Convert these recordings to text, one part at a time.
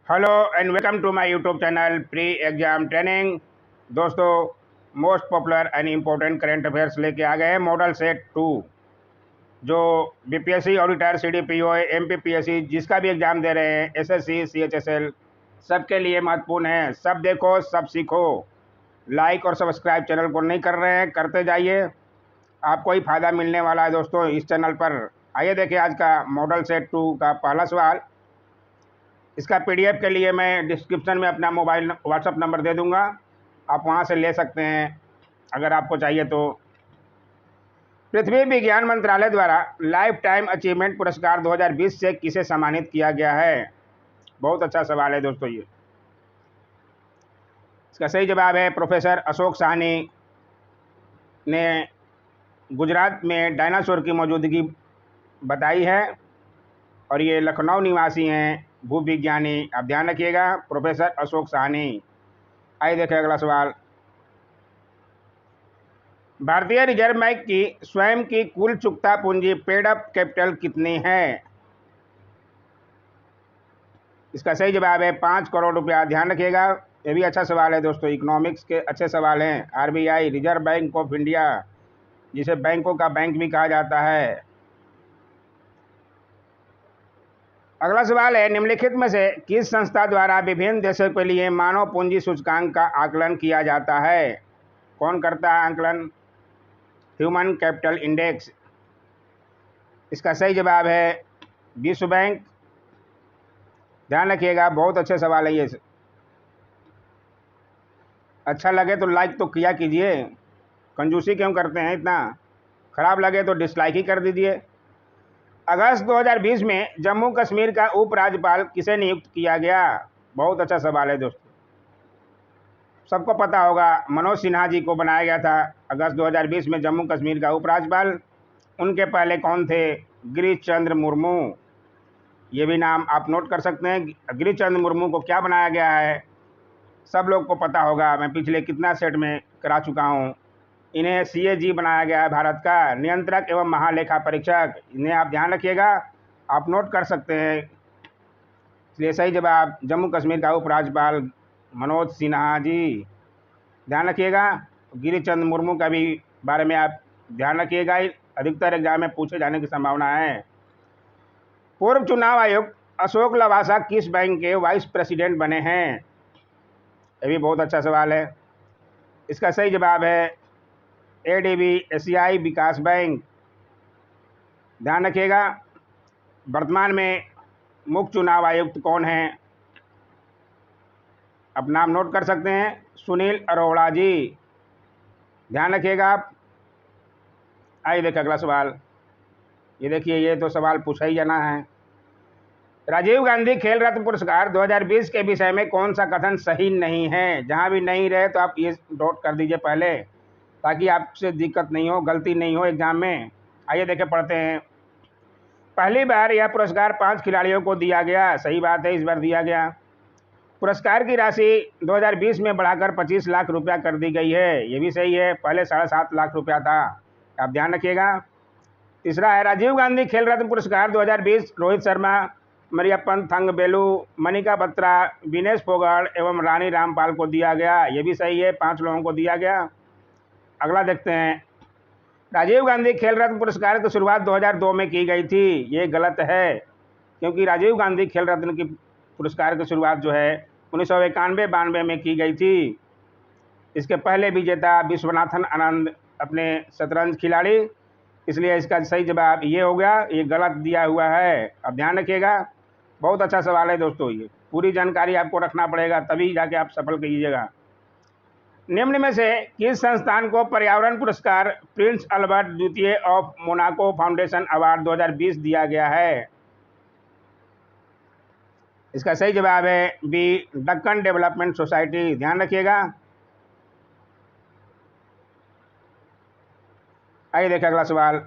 Hello and welcome to my YouTube channel pre exam training. दोस्तों, most popular and important current affairs लेके आ गए हैं model set 2, जो बीपीएससी ऑडिटर, सीडीपीओ, एमपीपीएससी जिसका भी एग्जाम दे रहे हैं, एसएससी, सीएचएसएल, सबके लिए महत्वपूर्ण है। सब देखो, सब सीखो। लाइक और सब्सक्राइब चैनल को नहीं कर रहे हैं, करते जाइए, आपको ही फायदा मिलने वाला है दोस्तों इस चैनल पर। आइए देखिए आज का मॉडल सेट 2 का पहला सवाल। इसका पीडीएफ के लिए मैं डिस्क्रिप्शन में अपना मोबाइल व्हाट्सअप नंबर दे दूंगा, आप वहां से ले सकते हैं अगर आपको चाहिए तो। पृथ्वी विज्ञान मंत्रालय द्वारा लाइफ टाइम अचीवमेंट पुरस्कार 2020 से किसे सम्मानित किया गया है? बहुत अच्छा सवाल है दोस्तों ये। इसका सही जवाब है प्रोफेसर अशोक साहनी ने गुजरात में डायनासोर की मौजूदगी बताई है, और ये लखनऊ निवासी हैं, भूविज्ञानी। आप ध्यान रखिएगा, प्रोफेसर अशोक साहनी। आइए देखें अगला सवाल। भारतीय रिजर्व बैंक की स्वयं की कुल चुकता पूंजी पेड अप कैपिटल कितनी है? इसका सही जवाब है 5 करोड़ रुपया। ध्यान रखिएगा, ये भी अच्छा सवाल है दोस्तों, इकोनॉमिक्स के अच्छे सवाल हैं। RBI, reserve bank of India, जिसे बैंकों का बैंक भी कहा जाता है। अगला सवाल है, निम्नलिखित में से किस संस्था द्वारा विभिन्न देशों के लिए मानव पूंजी सूचकांक का आकलन किया जाता है? कौन करता है आकलन? Human capital index. इसका सही जवाब है विश्व बैंक। ध्यान रखिएगा, बहुत अच्छे सवाल है ये। अच्छा लगे तो लाइक तो किया कीजिए, कंजूसी क्यों करते हैं इतना? खराब लगे तो डिसलाइक ही कर दीजिए। अगस्त 2020 में जम्मू कश्मीर का उपराज्यपाल किसे नियुक्त किया गया? बहुत अच्छा सवाल है दोस्तों, सबको पता होगा, मनोज सिन्हा जी को बनाया गया था अगस्त 2020 में जम्मू कश्मीर का उपराज्यपाल। उनके पहले कौन थे? गिरीश चंद्र मुर्मू। ये भी नाम आप नोट कर सकते हैं। गिरीश चंद्र मुर्मू को क्या बनाया गया है, सब लोग को पता होगा, मैं पिछले कितना सेट में करा चुका हूँ। इन्हें सीएजी बनाया गया है, भारत का नियंत्रक एवं महालेखा परीक्षक। इन्हें आप ध्यान रखिएगा, आप नोट कर सकते हैं। इसलिए सही जवाब जम्मू कश्मीर का उपराज्यपाल मनोज सिन्हा जी। ध्यान रखिएगा, गिरीश चंद्र मुर्मू का भी बारे में आप ध्यान रखिएगा, अधिकतर एग्जाम में पूछे जाने की संभावना है। पूर्व चुनाव आयुक्त अशोक लवासा किस बैंक के वाइस प्रेसिडेंट बने हैं? ये भी बहुत अच्छा सवाल है। इसका सही जवाब है एडीबी, एशियाई विकास बैंक। ध्यान रखिएगा, वर्तमान में मुख्य चुनाव आयुक्त कौन हैं? आप नाम नोट कर सकते हैं, सुनील अरोड़ा जी। ध्यान रखिएगा आप। आइए देखिए अगला सवाल। ये देखिए, ये तो सवाल पूछा ही जाना है। राजीव गांधी खेल रत्न पुरस्कार 2020 के विषय में कौन सा कथन सही नहीं है? जहां भी नहीं रहे तो आप ये नोट कर दीजिए पहले, ताकि आपसे दिक्कत नहीं हो, गलती नहीं हो एग्जाम में। आइए देखे, पढ़ते हैं। पहली बार यह पुरस्कार 5 खिलाड़ियों को दिया गया। सही बात है, इस बार दिया गया। पुरस्कार की राशि 2020 में बढ़ाकर 25 लाख रुपया कर दी गई है। ये भी सही है, पहले 7.5 लाख रुपया था। आप ध्यान रखिएगा। तीसरा है, राजीव गांधी खेल रत्न पुरस्कार 2020 रोहित शर्मा, मरियप्पन थंगबेलु, मनिका बत्रा, विनेश फोगाट एवं रानी रामपाल को दिया गया। ये भी सही है, 5 लोगों को दिया गया। अगला देखते हैं। राजीव गांधी खेल रत्न पुरस्कार की शुरुआत 2002 में की गई थी। ये गलत है, क्योंकि राजीव गांधी खेल रत्न की पुरस्कार की शुरुआत जो है 1991-92 में की गई थी। इसके पहले विजेता विश्वनाथन आनंद अपने शतरंज खिलाड़ी, इसलिए इसका सही जवाब ये हो गया। ये गलत दिया हुआ है, अब ध्यान रखिएगा। बहुत अच्छा सवाल है दोस्तों, ये पूरी जानकारी आपको रखना पड़ेगा, तभी जाके आप सफल कीजिएगा। निम्न में से किस संस्थान को पर्यावरण पुरस्कार प्रिंस अल्बर्ट द्वितीय ऑफ मोनाको फाउंडेशन अवार्ड 2020 दिया गया है? इसका सही जवाब है बी, दक्कन डेवलपमेंट सोसाइटी। ध्यान रखिएगा। आइए देखिए अगला सवाल।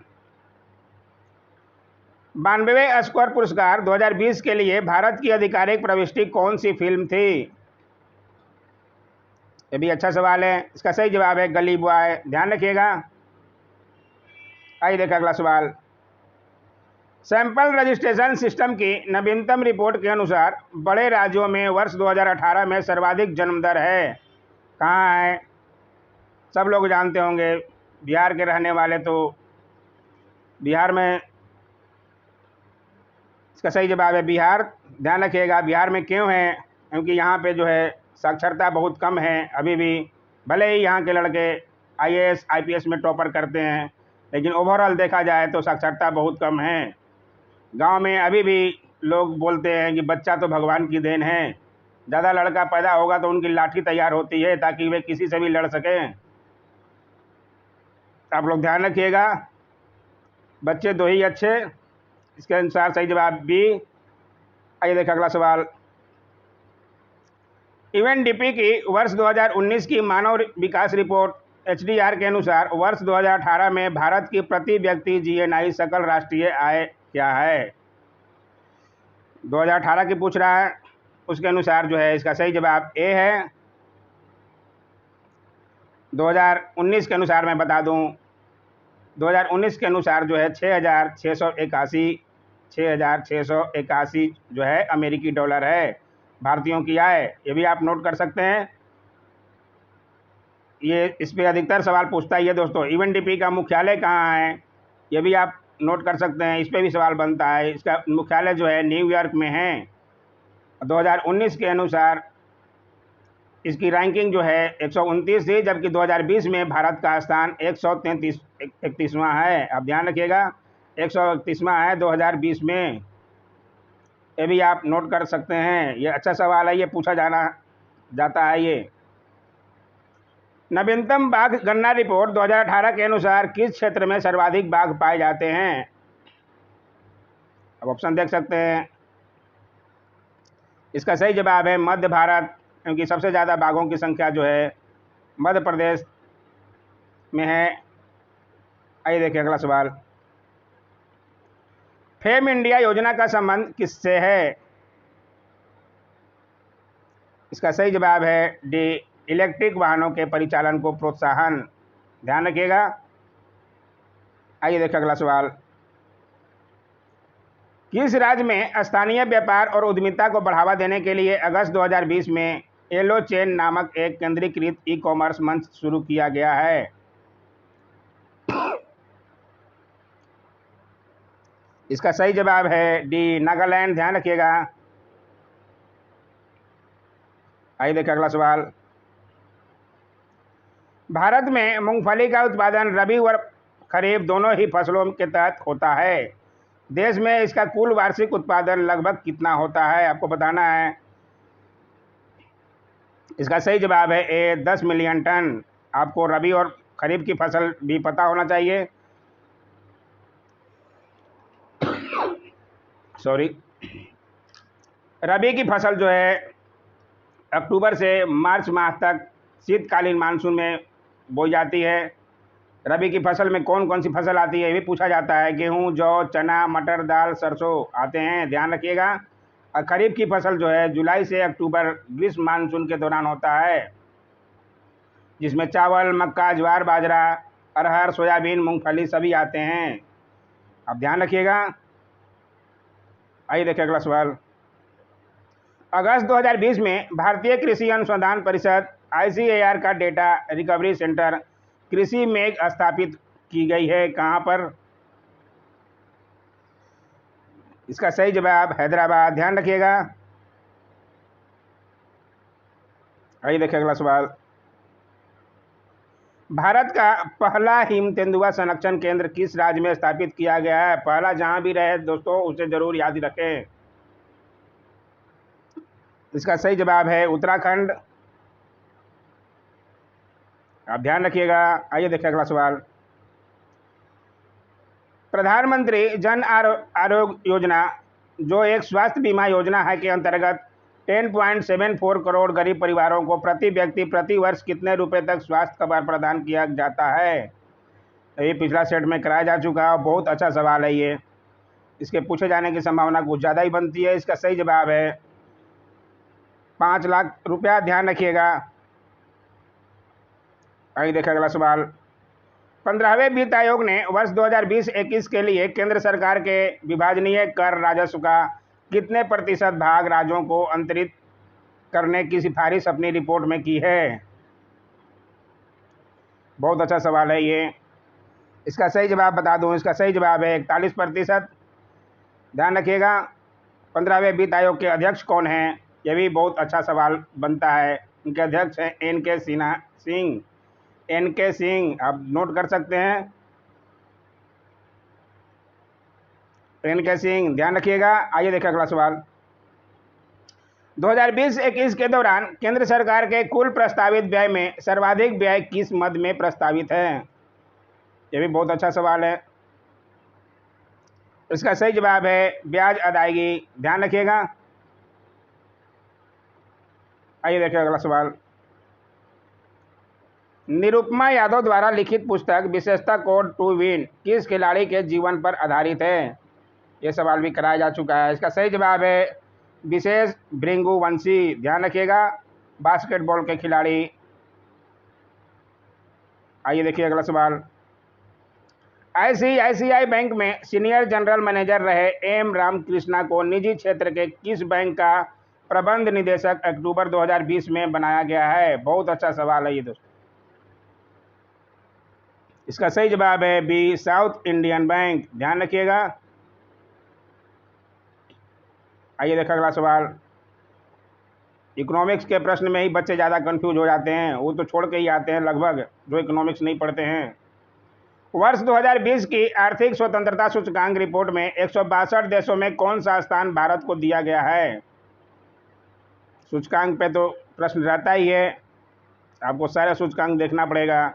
92वें स्कोर पुरस्कार 2020 के लिए भारत की आधिकारिक प्रविष्टि कौन सी फिल्म थी? ये भी अच्छा सवाल है। इसका सही जवाब है गली बॉय। ध्यान रखिएगा। आइए देखिए अगला सवाल। सैंपल रजिस्ट्रेशन सिस्टम की नवीनतम रिपोर्ट के अनुसार बड़े राज्यों में वर्ष 2018 में सर्वाधिक जन्म दर है। कहाँ है? सब लोग जानते होंगे, बिहार के रहने वाले तो बिहार में इसका सही जवाब है बिहार। ध्यान रखिएगा, बिहार में क्यों है? क्योंकि यहाँ पे जो है साक्षरता बहुत कम है अभी भी। भले ही यहाँ के लड़के IAS IPS में टॉपर करते हैं, लेकिन ओवरऑल देखा जाए तो साक्षरता बहुत कम है। गांव में अभी भी लोग बोलते हैं कि बच्चा तो भगवान की देन है, ज़्यादा लड़का पैदा होगा तो उनकी लाठी तैयार होती है ताकि वे किसी से भी लड़ सकें। आप लोग ध्यान रखिएगा, बच्चे दो ही अच्छे। इसके अनुसार सही जवाब बी। आइए देखिए अगला सवाल। UNDP की वर्ष 2019 की मानव विकास रिपोर्ट HDR के अनुसार वर्ष 2018 में भारत की प्रति व्यक्ति GNI सकल राष्ट्रीय आय क्या है? 2018 की पूछ रहा है, उसके अनुसार जो है इसका सही जवाब ए है। 2019 के अनुसार मैं बता दूं, 2019 के अनुसार जो है 6,681 जो है अमेरिकी डॉलर है भारतीयों की आय। ये भी आप नोट कर सकते हैं। ये इस पर अधिकतर सवाल पूछता ही है दोस्तों। UNDP का मुख्यालय कहाँ है, ये भी आप नोट कर सकते हैं, इस पर भी सवाल बनता है। इसका मुख्यालय जो है न्यूयॉर्क में है। 2019 के अनुसार इसकी रैंकिंग जो है 129 थी, जबकि 2020 में भारत का स्थान 131वां है। अब ध्यान रखिएगा, 131वां है 2020 में। ये भी आप नोट कर सकते हैं। ये अच्छा सवाल है, ये पूछा जाता है। ये नवीनतम बाघ गणना रिपोर्ट 2018 के अनुसार किस क्षेत्र में सर्वाधिक बाघ पाए जाते हैं? अब ऑप्शन देख सकते हैं। इसका सही जवाब है मध्य भारत, क्योंकि सबसे ज़्यादा बाघों की संख्या जो है मध्य प्रदेश में है। आइए देखिए अगला सवाल। फेम इंडिया योजना का संबंध किससे है? इसका सही जवाब है डी, इलेक्ट्रिक वाहनों के परिचालन को प्रोत्साहन। ध्यान रखिएगा। आइए देखिए अगला सवाल। किस राज्य में स्थानीय व्यापार और उद्यमिता को बढ़ावा देने के लिए अगस्त 2020 में येलो चेन नामक एक केंद्रीकृत ई-कॉमर्स मंच शुरू किया गया है? इसका सही जवाब है डी, नागालैंड। ध्यान रखिएगा। आइए देखिए अगला सवाल। भारत में मूंगफली का उत्पादन रबी व खरीफ दोनों ही फसलों के तहत होता है। देश में इसका कुल वार्षिक उत्पादन लगभग कितना होता है, आपको बताना है। इसका सही जवाब है ए, 10 मिलियन टन। आपको रबी और खरीफ की फसल भी पता होना चाहिए। सॉरी, रबी की फसल जो है अक्टूबर से मार्च माह तक शीतकालीन मानसून में बोई जाती है। रबी की फसल में कौन कौन सी फसल आती है ये भी पूछा जाता है। गेहूं, जौ, चना, मटर, दाल, सरसों आते हैं। ध्यान रखिएगा। और खरीफ की फसल जो है जुलाई से अक्टूबर ग्रीष्म मानसून के दौरान होता है, जिसमें चावल, मक्का, ज्वार, बाजरा, अरहर, सोयाबीन, मूंगफली सभी आते हैं। अब ध्यान रखिएगा। आइए देखिए अगला सवाल। अगस्त 2020 में भारतीय कृषि अनुसंधान परिषद ICAR का डेटा रिकवरी सेंटर कृषि मेघ स्थापित की गई है कहाँ पर? इसका सही जवाब हैदराबाद। ध्यान रखिएगा। आइए देखिए अगला सवाल। भारत का पहला हिम तेंदुआ संरक्षण केंद्र किस राज्य में स्थापित किया गया है? पहला जहां भी रहे दोस्तों उसे जरूर याद रखें। इसका सही जवाब है उत्तराखंड। आप ध्यान रखिएगा। आइए देखिए अगला सवाल। प्रधानमंत्री जन आरोग्य योजना जो एक स्वास्थ्य बीमा योजना है के अंतर्गत 10.74 करोड़ गरीब परिवारों को प्रति व्यक्ति प्रति वर्ष कितने रुपए तक स्वास्थ्य कवर प्रदान किया जाता है? ये पिछला सेट में कराया जा चुका है। बहुत अच्छा सवाल है ये, इसके पूछे जाने की संभावना कुछ ज़्यादा ही बनती है। इसका सही जवाब है 5 लाख रुपया। ध्यान रखिएगा। आइए देखिए अगला सवाल। 15वें वित्त आयोग ने वर्ष 2020-21 के लिए केंद्र सरकार के विभाजनीय कर राजस्व का कितने प्रतिशत भाग राज्यों को अंतरित करने की सिफारिश अपनी रिपोर्ट में की है? बहुत अच्छा सवाल है ये। इसका सही जवाब बता दूं, इसका सही जवाब है 41%। ध्यान रखिएगा। 15वें वित्त आयोग के अध्यक्ष कौन हैं? यह भी बहुत अच्छा सवाल बनता है। इनके अध्यक्ष हैं एन.के. सिंह। एन.के. सिंह आप नोट कर सकते हैं, एन.के. सिंह। ध्यान रखिएगा। आइए देखिए अगला सवाल। 2020-21 के दौरान केंद्र सरकार के कुल प्रस्तावित व्यय में सर्वाधिक व्यय किस मद में प्रस्तावित है? यह भी बहुत अच्छा सवाल है। इसका सही जवाब है ब्याज अदायगी। ध्यान रखिएगा। आइए देखिए अगला सवाल। निरुपमा यादव द्वारा लिखित पुस्तक विशेषता कोड टू विन किस खिलाड़ी के जीवन पर आधारित है? यह सवाल भी कराया जा चुका है। इसका सही जवाब है विशेष भृंगुवंशी। ध्यान रखिएगा, बास्केटबॉल के खिलाड़ी। आइए देखिए अगला सवाल। ICICI बैंक में सीनियर जनरल मैनेजर रहे एम रामकृष्णा को निजी क्षेत्र के किस बैंक का प्रबंध निदेशक अक्टूबर 2020 में बनाया गया है? बहुत अच्छा सवाल है ये दोस्तों। इसका सही जवाब है बी, साउथ इंडियन बैंक। ध्यान रखिएगा। आइए देखा अगला सवाल। इकोनॉमिक्स के प्रश्न में ही बच्चे ज़्यादा कंफ्यूज हो जाते हैं, वो तो छोड़ के ही आते हैं लगभग, जो इकोनॉमिक्स नहीं पढ़ते हैं। वर्ष 2020 की आर्थिक स्वतंत्रता सूचकांक रिपोर्ट में 162 देशों में कौन सा स्थान भारत को दिया गया है? सूचकांक पे तो प्रश्न रहता ही है, आपको सारे सूचकांक देखना पड़ेगा।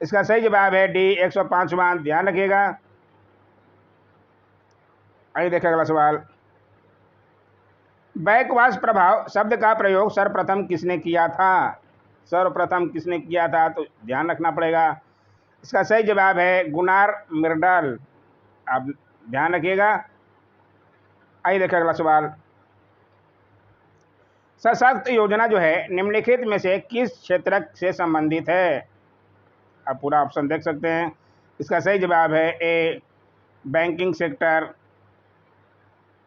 इसका सही जवाब है डी, 105वां। ध्यान रखिएगा। आइए देखिए अगला सवाल। बैकवाश प्रभाव शब्द का प्रयोग सर्वप्रथम किसने किया था? सर्वप्रथम किसने किया था, तो ध्यान रखना पड़ेगा। इसका सही जवाब है गुनार मिर्डल। आप ध्यान रखिएगा। आइए देखिए अगला सवाल। सशक्त योजना जो है निम्नलिखित में से किस क्षेत्र से संबंधित है? आप पूरा ऑप्शन देख सकते हैं। इसका सही जवाब है ए, बैंकिंग सेक्टर।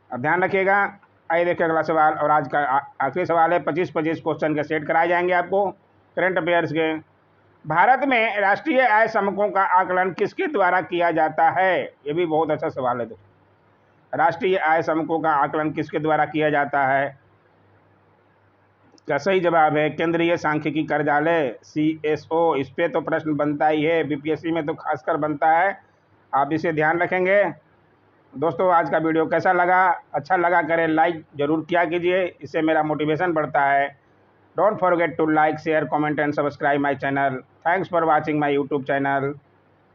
अब ध्यान रखिएगा। आइए देखिए अगला सवाल, और आज का आखिरी सवाल है। 25-25 क्वेश्चन के सेट कराए जाएंगे आपको करंट अफेयर्स के। भारत में राष्ट्रीय आय समकों का आकलन किसके द्वारा किया जाता है? ये भी बहुत अच्छा सवाल है दोस्तों। राष्ट्रीय आय समकों का आकलन किसके द्वारा किया जाता है? का सही जवाब है केंद्रीय सांख्यिकी कार्यालय, CSO। इस पे तो प्रश्न बनता ही है, BPSC में तो खासकर बनता है, आप इसे ध्यान रखेंगे। दोस्तों आज का वीडियो कैसा लगा? अच्छा लगा करें लाइक जरूर किया कीजिए, इससे मेरा मोटिवेशन बढ़ता है। Don't forget to like, share, comment and subscribe my channel. Thanks for watching my YouTube channel.